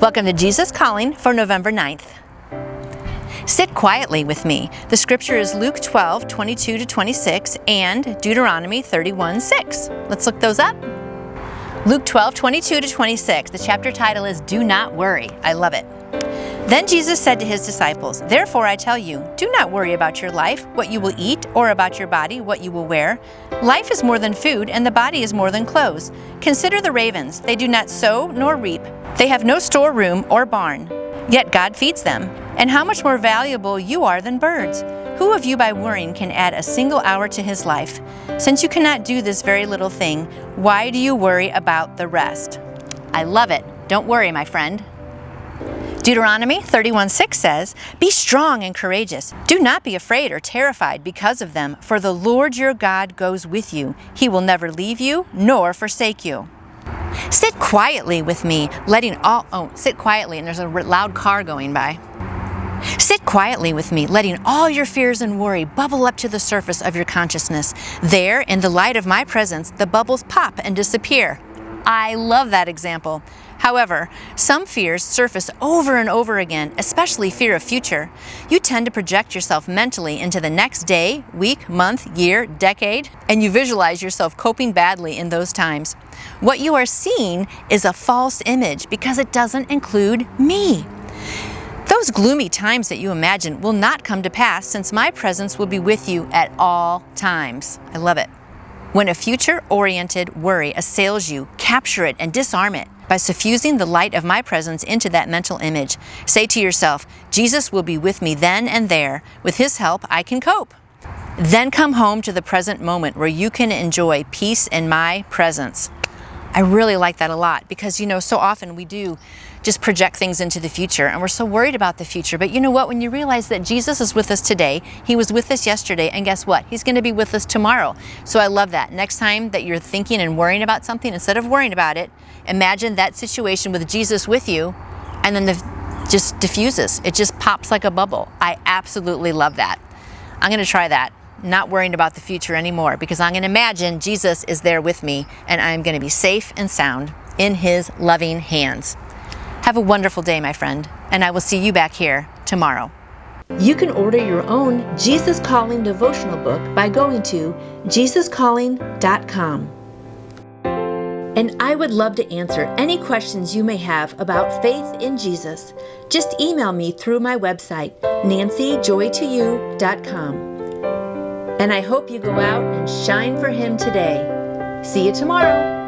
Welcome to Jesus Calling for November 9th. Sit quietly with me. The scripture is Luke 12:22-26 and Deuteronomy 31:6. Let's look those up. Luke 12:22-26. The chapter title is Do Not Worry. I love it. Then Jesus said to his disciples, "Therefore I tell you, do not worry about your life, what you will eat, or about your body, what you will wear. Life is more than food, and the body is more than clothes. Consider the ravens. They do not sow nor reap. They have no storeroom or barn. Yet God feeds them. And how much more valuable you are than birds. Who of you by worrying can add a single hour to his life? Since you cannot do this very little thing, why do you worry about the rest?" I love it. Don't worry, my friend. Deuteronomy 31:6 says, "Be strong and courageous. Do not be afraid or terrified because of them, for the Lord your God goes with you. He will never leave you nor forsake you." Sit quietly with me, sit quietly, and there's a loud car going by. Sit quietly with me, letting all your fears and worry bubble up to the surface of your consciousness. There, in the light of my presence, the bubbles pop and disappear. I love that example. However, some fears surface over and over again, especially fear of future. You tend to project yourself mentally into the next day, week, month, year, decade, and you visualize yourself coping badly in those times. What you are seeing is a false image because it doesn't include me. Those gloomy times that you imagine will not come to pass, since my presence will be with you at all times. I love it. When a future-oriented worry assails you, capture it and disarm it by suffusing the light of my presence into that mental image. Say to yourself, Jesus will be with me then and there. With his help, I can cope. Then come home to the present moment where you can enjoy peace in my presence. I really like that a lot because, so often we do just project things into the future and we're so worried about the future. But you know what? When you realize that Jesus is with us today, he was with us yesterday, and guess what? He's going to be with us tomorrow. So I love that. Next time that you're thinking and worrying about something, instead of worrying about it, imagine that situation with Jesus with you, and then just diffuses. It just pops like a bubble. I absolutely love that. I'm going to try that. Not worrying about the future anymore, because I'm going to imagine Jesus is there with me and I'm going to be safe and sound in his loving hands. Have a wonderful day, my friend, and I will see you back here tomorrow. You can order your own Jesus Calling devotional book by going to jesuscalling.com. And I would love to answer any questions you may have about faith in Jesus. Just email me through my website, nancyjoytoyou.com. And I hope you go out and shine for him today. See you tomorrow.